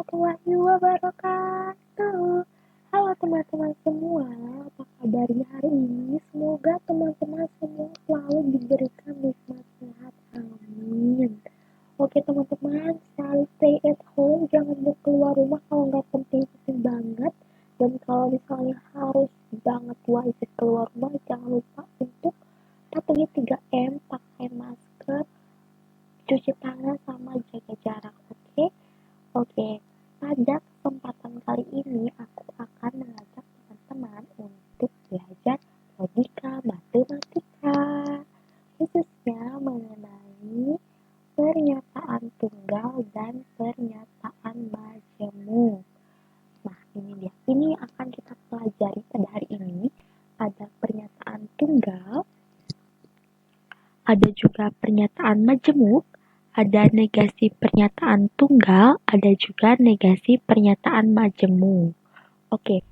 warahmatullahi wabarakatuh. Halo teman-teman semua, apa kabarnya hari ini? Semoga teman-teman semua selalu diberikan nikmat sehat. Amin. Oke teman-teman, selalu stay at home, jangan mau keluar rumah kalau nggak penting-penting banget. Dan kalau misalnya harus banget wajib keluar rumah, jangan lupa untuk patuhi 3M, pakai masker, cuci tangan, sama jaga jarak. Oke, pada kesempatan kali ini aku akan mengajak teman-teman untuk belajar logika matematika, khususnya mengenai pernyataan tunggal dan pernyataan majemuk. Nah, ini dia. Ini akan kita pelajari pada hari ini. Ada pernyataan tunggal, ada juga pernyataan majemuk, ada negasi pernyataan tunggal, ada juga negasi pernyataan majemuk. Oke,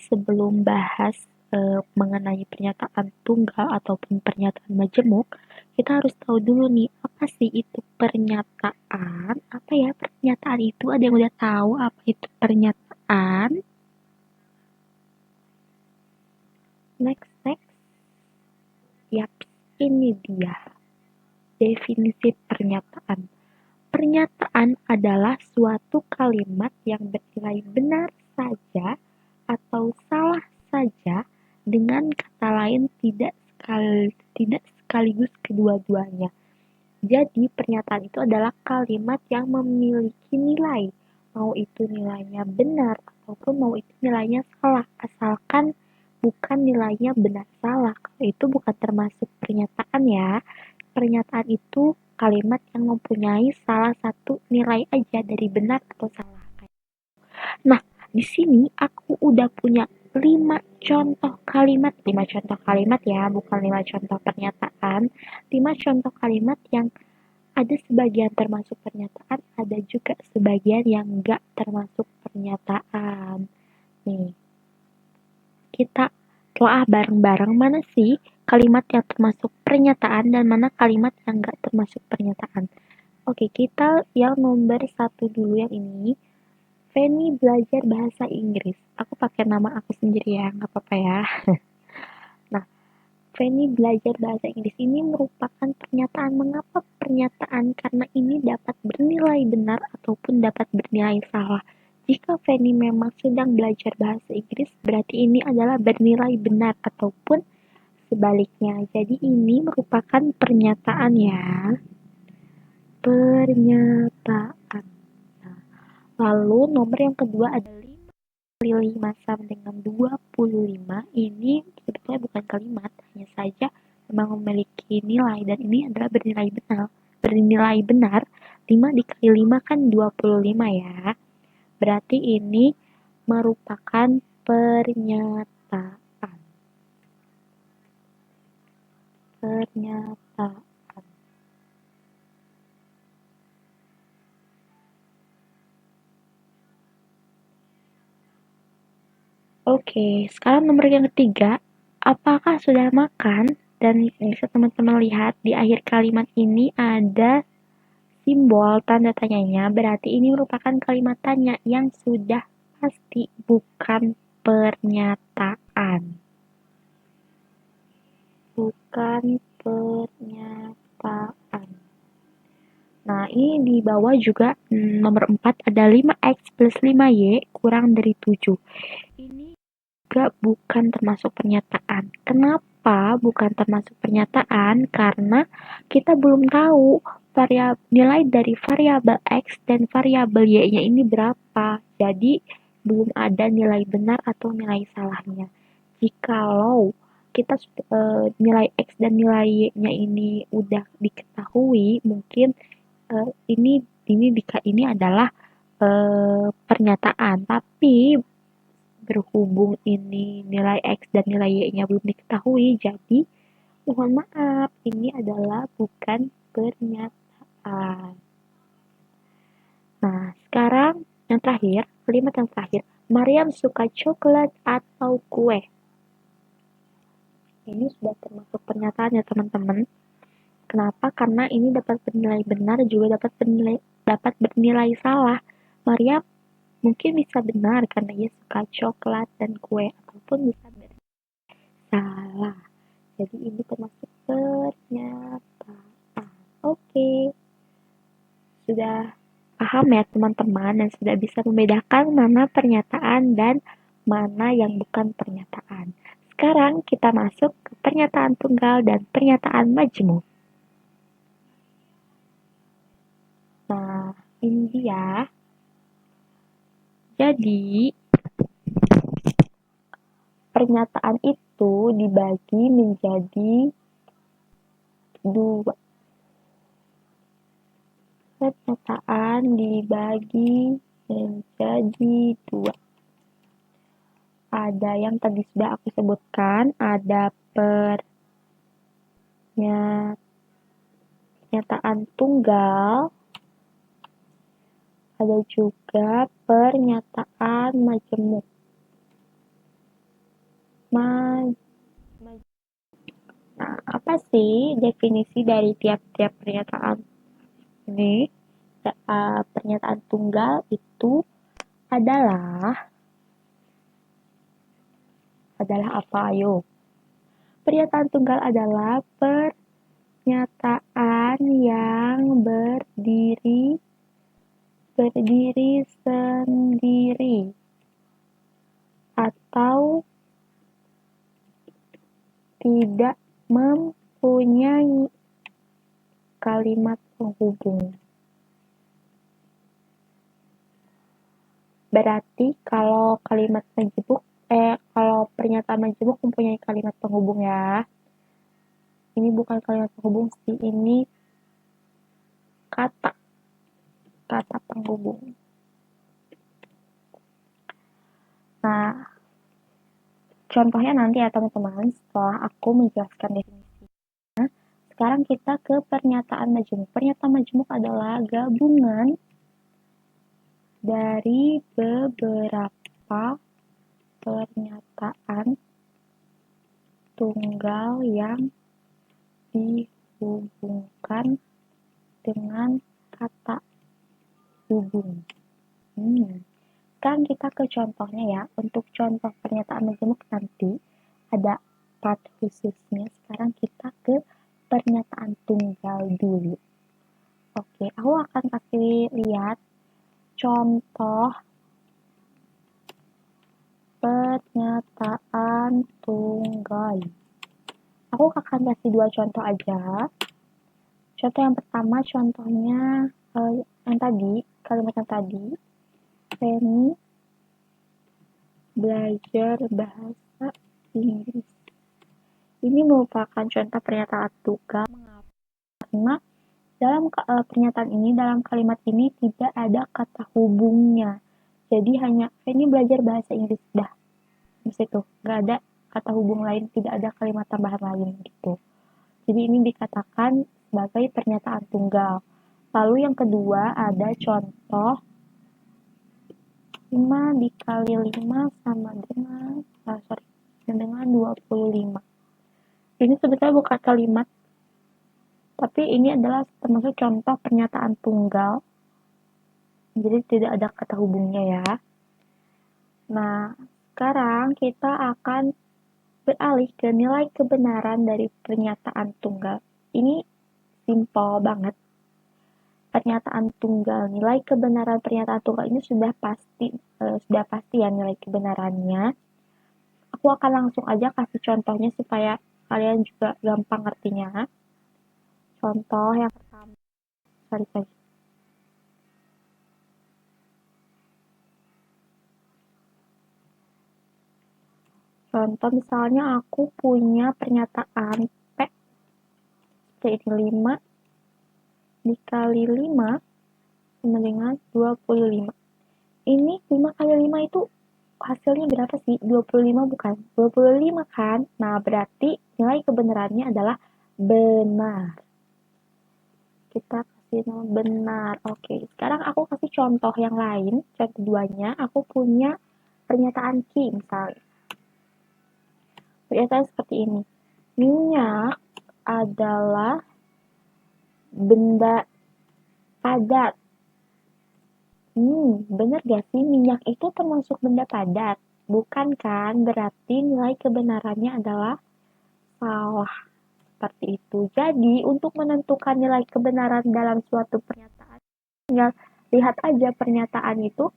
sebelum bahas mengenai pernyataan tunggal ataupun pernyataan majemuk, kita harus tahu dulu nih, apa sih itu pernyataan? Apa ya pernyataan itu? Ada yang udah tahu apa itu pernyataan? Next. Yap, ini dia definisi pernyataan. Pernyataan adalah suatu kalimat yang bernilai benar saja atau salah saja, dengan kata lain tidak sekaligus kedua-duanya. Jadi pernyataan itu adalah kalimat yang memiliki nilai, mau itu nilainya benar ataupun mau itu nilainya salah, asalkan bukan nilainya benar salah. Kalau itu bukan termasuk pernyataan ya. Pernyataan itu kalimat yang mempunyai salah satu nilai aja dari benar atau salah. Nah, di sini aku udah punya 5 contoh kalimat ya, bukan 5 contoh pernyataan. 5 contoh kalimat yang ada sebagian termasuk pernyataan, ada juga sebagian yang enggak termasuk pernyataan. Nih, kita telah bareng-bareng mana sih kalimat yang termasuk pernyataan dan mana kalimat yang enggak termasuk pernyataan. Oke, kita yang nomor 1 dulu yang ini. Fanny belajar bahasa Inggris. Aku pakai nama aku sendiri ya, nggak apa-apa ya. Nah, Fanny belajar bahasa Inggris ini merupakan pernyataan. Mengapa pernyataan? Karena ini dapat bernilai benar ataupun dapat bernilai salah. Jika Fanny memang sedang belajar bahasa Inggris, berarti ini adalah bernilai benar ataupun sebaliknya. Jadi ini merupakan pernyataan ya. Pernyataan. Nah, lalu nomor yang kedua ada 5 kali 5 sama dengan 25. Ini sebetulnya bukan kalimat, hanya saja memang memiliki nilai dan ini adalah bernilai benar. 5 dikali 5 kan 25 ya. Berarti ini merupakan pernyataan. Oke, sekarang nomor yang ketiga, apakah sudah makan? Dan bisa teman-teman lihat di akhir kalimat ini ada simbol tanda tanyanya, berarti ini merupakan kalimat tanya yang sudah pasti, bukan pernyataan. Nah, ini di bawah juga nomor 4 ada 5x plus 5y kurang dari 7. Ini juga bukan termasuk pernyataan. Kenapa bukan termasuk pernyataan? Karena kita belum tahu nilai dari variabel x dan variabel y-nya ini berapa. Jadi belum ada nilai benar atau nilai salahnya. Jikalau kita nilai x dan nilai y-nya ini udah diketahui, mungkin ini adalah pernyataan. Tapi berhubung ini nilai X dan nilai Y-nya belum diketahui, jadi mohon maaf, ini adalah bukan pernyataan. Nah, sekarang yang terakhir, kalimat yang terakhir. Maryam suka coklat atau kue? Ini sudah termasuk pernyataan ya teman-teman. Kenapa? Karena ini dapat bernilai benar juga dapat bernilai salah. Maryam Mungkin bisa benar karena ia suka coklat dan kue, ataupun bisa salah. Jadi ini termasuk pernyataan. Oke, sudah paham ya teman-teman dan sudah bisa membedakan mana pernyataan dan mana yang bukan pernyataan. Sekarang kita masuk ke pernyataan tunggal dan pernyataan majemuk. Nah, ini dia. Jadi, pernyataan itu dibagi menjadi dua. Pernyataan dibagi menjadi dua. Ada yang tadi sudah aku sebutkan, ada pernyataan tunggal, ada juga pernyataan majemuk. Nah, apa sih definisi dari tiap-tiap pernyataan ini? Pernyataan tunggal itu adalah apa? Ayo. Pernyataan tunggal adalah pernyataan yang berdiri sendiri atau tidak mempunyai kalimat penghubung. Berarti kalau pernyataan majemuk mempunyai kalimat penghubung ya. Ini bukan kalimat penghubung sih, ini kata penghubung. Nah, contohnya nanti ya teman-teman, setelah aku menjelaskan definisinya. Sekarang kita ke pernyataan majemuk. Pernyataan majemuk adalah gabungan dari beberapa pernyataan tunggal yang dihubungkan dengan kata hubung. Sekarang kita ke contohnya ya. Untuk contoh pernyataan majemuk nanti ada part khususnya. Sekarang kita ke pernyataan tunggal dulu. Oke, aku akan kasih lihat contoh pernyataan tunggal. Aku akan kasih 2 contoh aja. Contoh yang pertama, contohnya yang tadi, kalimat yang tadi. Feni belajar bahasa Inggris. Ini merupakan contoh pernyataan tunggal. Mengapa? Karena dalam pernyataan ini, dalam kalimat ini tidak ada kata hubungnya. Jadi hanya Feni belajar bahasa Inggris dah. Di situ nggak ada kata hubung lain, tidak ada kalimat tambahan lain gitu. Jadi ini dikatakan sebagai pernyataan tunggal. Lalu yang kedua ada contoh 5 dikali 5 sama dengan 25. Ini sebetulnya bukan kalimat, tapi ini adalah termasuk contoh pernyataan tunggal. Jadi tidak ada kata hubungnya ya. Nah, sekarang kita akan beralih ke nilai kebenaran dari pernyataan tunggal. Ini simpel banget. Pernyataan tunggal, nilai kebenaran pernyataan tunggal ini sudah pasti ya nilai kebenarannya. Aku akan langsung aja kasih contohnya supaya kalian juga gampang ngertinya. Contoh yang pertama, Contoh misalnya aku punya pernyataan P yaitu 5 dikali 5 sama dengan 25. Ini 5 kali 5 itu hasilnya berapa sih? 25 bukan? 25 kan? Nah, berarti nilai kebenarannya adalah benar. Kita kasih nama benar. Oke, sekarang aku kasih contoh yang lain. Contoh keduanya, aku punya pernyataan Q misalnya. Pernyataan seperti ini. Minyak adalah benda padat. Bener gak sih minyak itu termasuk benda padat? Bukan kan? Berarti nilai kebenarannya adalah salah. Seperti itu. Jadi, untuk menentukan nilai kebenaran dalam suatu pernyataan, tinggal lihat aja pernyataan itu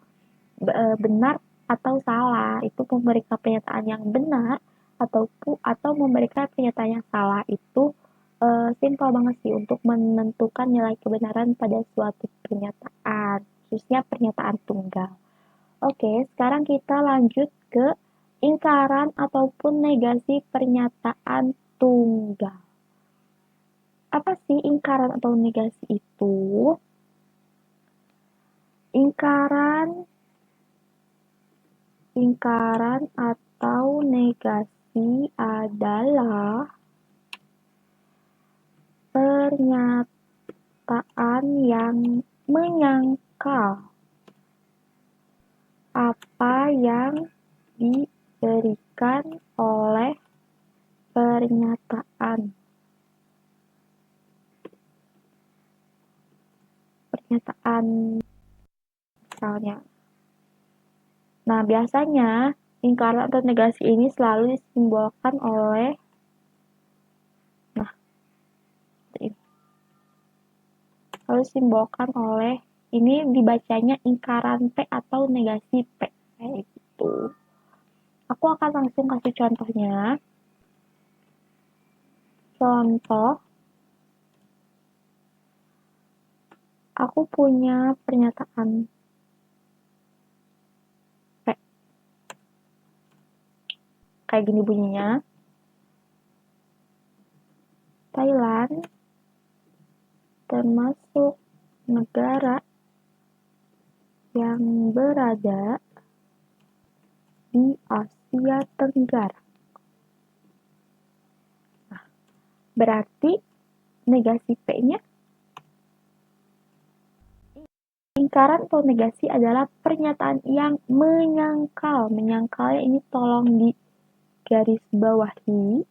benar atau salah. Itu memberikan pernyataan yang benar atau memberikan pernyataan yang salah itu simpel banget sih untuk menentukan nilai kebenaran pada suatu pernyataan, khususnya pernyataan tunggal. Oke, sekarang kita lanjut ke ingkaran ataupun negasi pernyataan tunggal. Apa sih ingkaran atau negasi itu? Ingkaran atau negasi adalah pernyataan yang menyangkal apa yang diberikan oleh pernyataan misalnya. Nah, biasanya ingkaran atau negasi ini selalu disimbolkan oleh ini dibacanya ingkaran P atau negasi P kayak gitu. Aku akan langsung kasih contohnya. Contoh, aku punya pernyataan P. Kayak gini bunyinya. Thailand termasuk negara yang berada di Asia Tenggara. Nah, berarti negasi P-nya ingkaran atau negasi adalah pernyataan yang menyangkal. Menyangkalnya ini tolong di garis bawahi.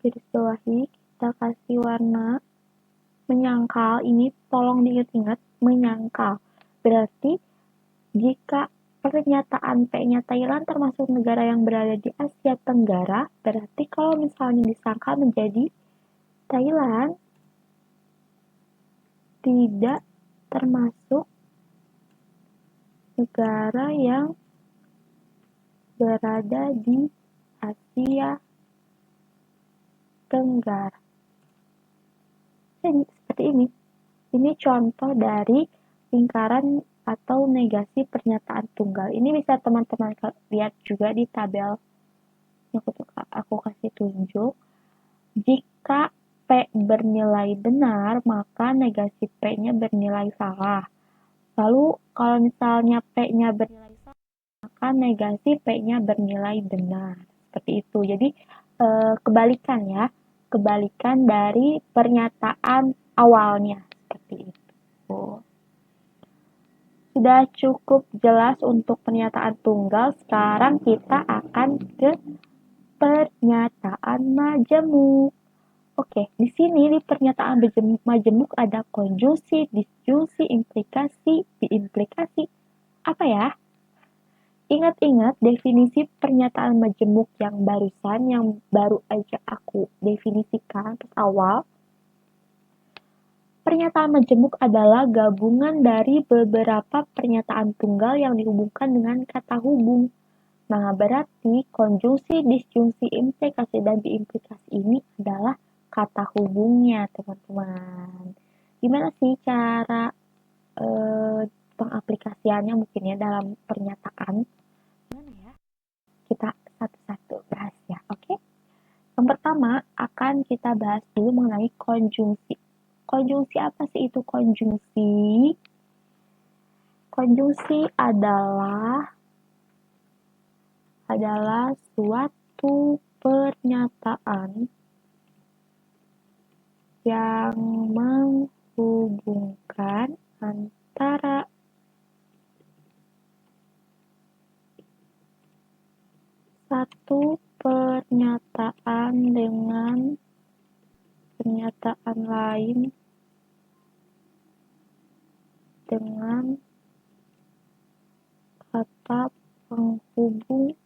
Kita kasih warna menyangkal. Ini tolong diingat-ingat, menyangkal. Berarti jika pernyataan P-nya Thailand termasuk negara yang berada di Asia Tenggara, berarti kalau misalnya disangkal menjadi Thailand tidak termasuk negara yang berada di Asia Tenggara. Jadi seperti ini. Ini contoh dari lingkaran atau negasi pernyataan tunggal. Ini bisa teman-teman lihat juga di tabel yang aku kasih tunjuk. Jika P bernilai benar, maka negasi P-nya bernilai salah. Lalu kalau misalnya P-nya bernilai salah, maka negasi P-nya bernilai benar. Seperti itu. Jadi kebalikan ya. Kebalikan dari pernyataan awalnya. Seperti itu. Sudah cukup jelas untuk pernyataan tunggal. Sekarang kita akan ke pernyataan majemuk. Oke, di sini di pernyataan majemuk ada konjungsi, disjungsi, implikasi, diimplikasi. Apa ya? Ingat-ingat definisi pernyataan majemuk yang barusan, yang baru aja aku definisikan pas awal. Pernyataan majemuk adalah gabungan dari beberapa pernyataan tunggal yang dihubungkan dengan kata hubung. Nah, berarti konjungsi, disjungsi, implikasi, dan diimplikasi ini adalah kata hubungnya, teman-teman. Gimana sih cara pengaplikasiannya mungkin ya dalam pernyataan? Gimana ya? Kita satu-satu bahas ya, oke? Yang pertama akan kita bahas dulu mengenai konjungsi. Konjungsi apa sih itu konjungsi? Konjungsi adalah suatu pernyataan yang menghubungkan antara satu pernyataan dengan pernyataan lain dengan kata penghubung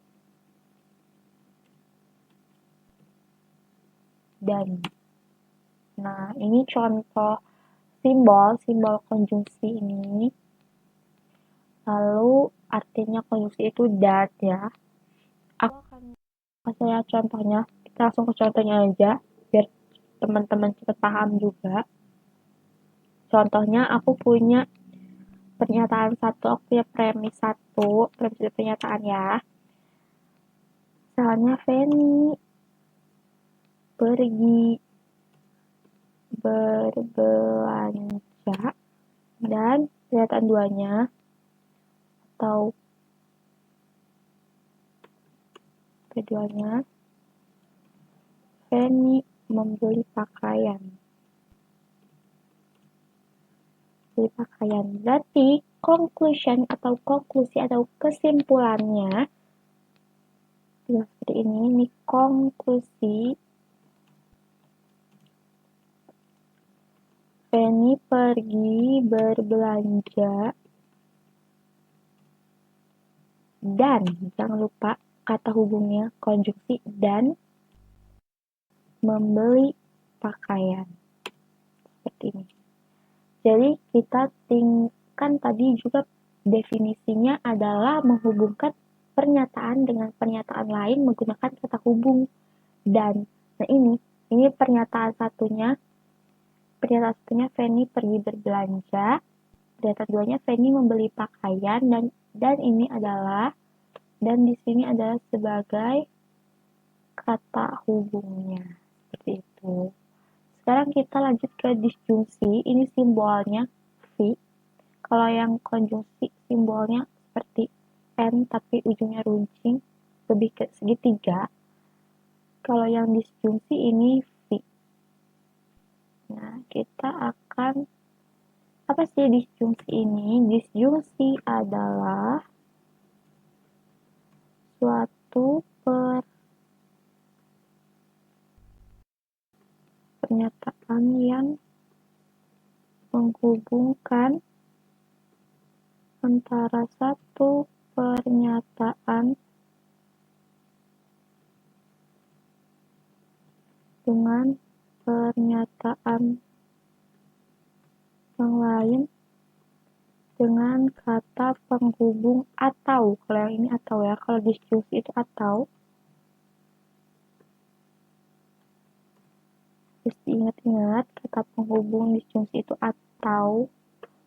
dan. Nah, ini contoh simbol konjungsi ini. Lalu artinya konjungsi itu dan ya. Aku akan kasih lihat contohnya. Kita langsung ke contohnya aja biar teman-teman cepat paham juga. Contohnya aku punya pernyataan satu, aku punya premis satu, premis pernyataan ya. Misalnya Feni pergi berbelanja dan pernyataan duanya atau keduanya Feni membeli pakaian. Berarti conclusion atau konklusi atau kesimpulannya seperti ini konklusi. Feni pergi berbelanja dan jangan lupa kata hubungnya konjungsi dan membeli pakaian. Seperti ini. Jadi kita kan tadi juga definisinya adalah menghubungkan pernyataan dengan pernyataan lain menggunakan kata hubung dan. Nah ini pernyataan satunya. Pernyataan satunya Feni pergi berbelanja. Pernyataan duanya Feni membeli pakaian dan ini adalah dan di sini adalah sebagai kata hubungnya. Seperti itu. Sekarang kita lanjut ke disjungsi. Ini simbolnya V. Kalau yang konjungsi simbolnya seperti N tapi ujungnya runcing, lebih ke segitiga. Kalau yang disjungsi ini V. Nah, kita akan apa sih disjungsi ini? Disjungsi adalah suatu pernyataan yang menghubungkan antara satu pernyataan dengan pernyataan yang lain dengan kata penghubung atau. Kalau yang ini atau ya, kalau disjungsi itu atau. Terus diingat-ingat kata penghubung disjungsi itu atau.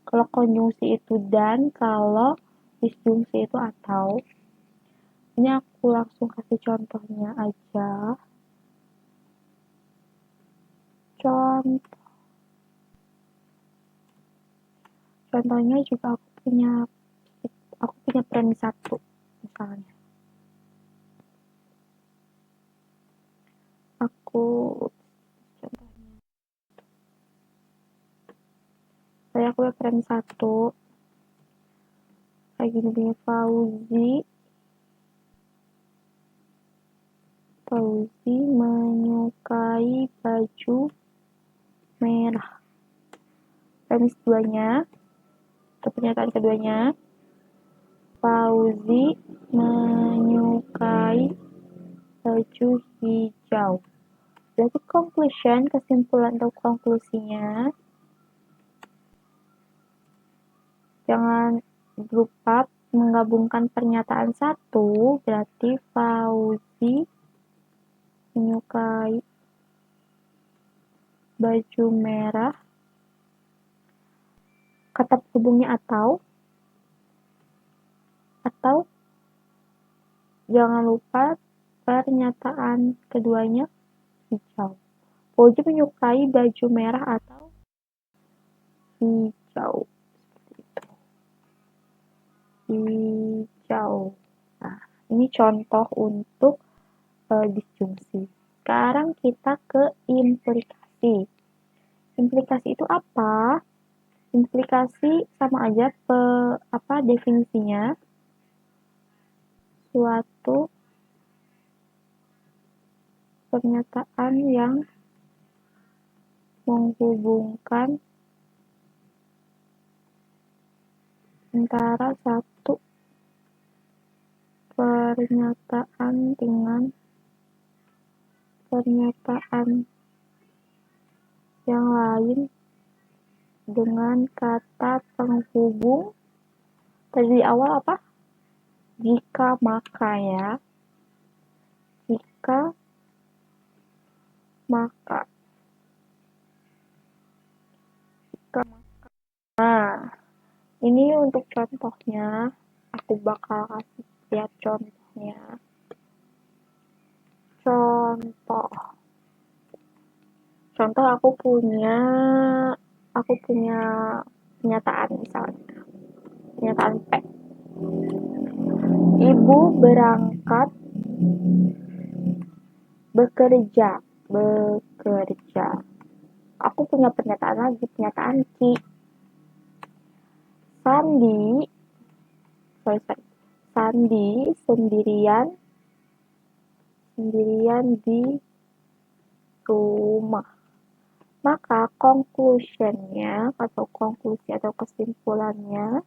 Kalau konjungsi itu dan, kalau disjungsi itu atau. Ini aku langsung kasih contohnya aja. Contohnya juga aku punya premis satu misalnya. Saya punya premis satu kayak gini, Fauzi menyukai baju merah. Premis duanya atau pernyataan keduanya, Fauzi menyukai baju hijau. Berarti conclusion, kesimpulan atau konklusinya, jangan lupa menggabungkan pernyataan satu, berarti Fauzi menyukai baju merah, kata hubungnya atau jangan lupa pernyataan keduanya hijau. Fauzi menyukai baju merah atau hijau. Seperti itu. Hijau. Nah, ini contoh untuk disjungsi. Sekarang kita ke implikasi. Implikasi itu apa? Implikasi sama aja definisinya. Suatu pernyataan yang menghubungkan antara satu pernyataan dengan pernyataan yang lain dengan kata penghubung. Tadi di awal apa? Jika maka ya. Jika maka. Jika maka. Nah, ini untuk contohnya. Aku bakal kasih lihat contohnya. Contoh aku punya pernyataan misalnya. Pernyataan P. Ibu berangkat bekerja. Aku punya pernyataan lagi, pernyataan Q. Sandi sendirian di rumah. Maka conclusionnya atau konklusi atau kesimpulannya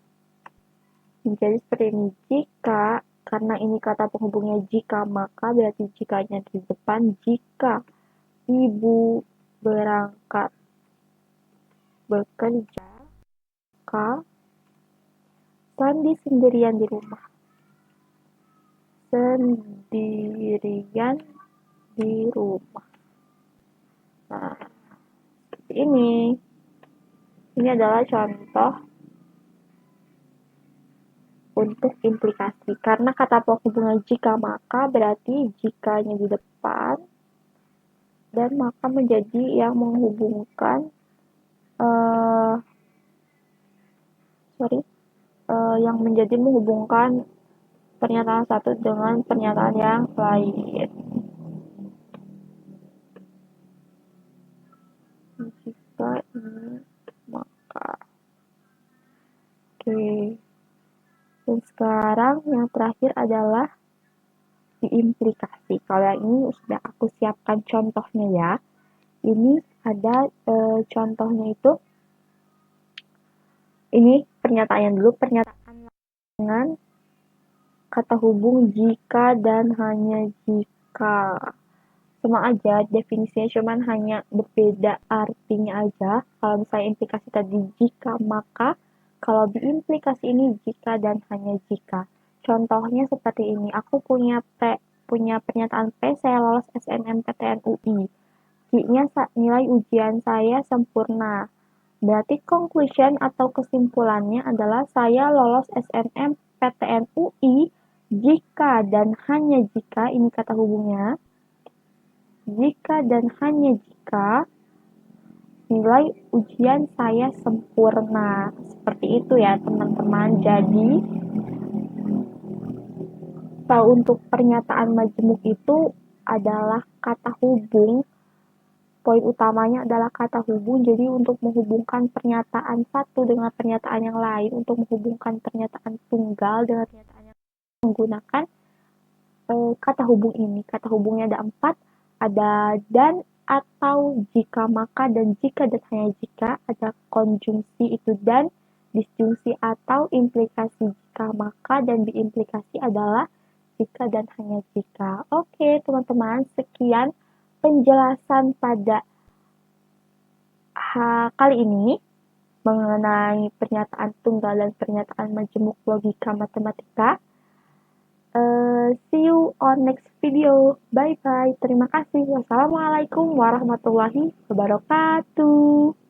menjadi seperti ini. Jika, karena ini kata penghubungnya jika, maka berarti jikanya di depan. Jika ibu berangkat bekerja, maka Sandi sendirian di rumah. Sendirian di rumah. Nah, seperti ini. Ini adalah contoh untuk implikasi. Karena kata penghubungnya jika maka berarti jikanya di depan dan maka menjadi yang menghubungkan yang menjadi menghubungkan pernyataan satu dengan pernyataan yang lain. Jika ini maka. Oke. Dan sekarang yang terakhir adalah diimplikasi. Kalau yang ini sudah aku siapkan contohnya ya. Ini ada contohnya itu. Ini pernyataannya dulu. Pernyataan dengan kata hubung jika dan hanya jika. Sama aja, definisinya cuman hanya berbeda artinya aja. Kalau misalnya implikasi tadi jika maka, kalau diimplikasi ini jika dan hanya jika. Contohnya seperti ini, aku punya pernyataan P, saya lolos SNMPTN UI. Q-nya nilai ujian saya sempurna. Berarti conclusion atau kesimpulannya adalah saya lolos SNMPTN UI jika dan hanya jika, ini kata hubungnya, jika dan hanya jika nilai ujian saya sempurna. Seperti itu ya teman-teman. Jadi untuk pernyataan majemuk itu adalah kata hubung. Poin utamanya adalah kata hubung. Jadi untuk menghubungkan pernyataan satu dengan pernyataan yang lain, untuk menghubungkan pernyataan tunggal dengan pernyataan yang lain, menggunakan kata hubung ini. Kata hubungnya ada 4, ada dan, atau, jika, maka, dan jika dan hanya jika. Ada konjungsi itu dan, disjungsi atau, implikasi jika, maka, dan diimplikasi adalah jika dan hanya jika. Oke teman-teman, sekian penjelasan pada kali ini mengenai pernyataan tunggal dan pernyataan majemuk logika matematika. See you on next video. Bye bye. Terima kasih. Wassalamualaikum warahmatullahi wabarakatuh.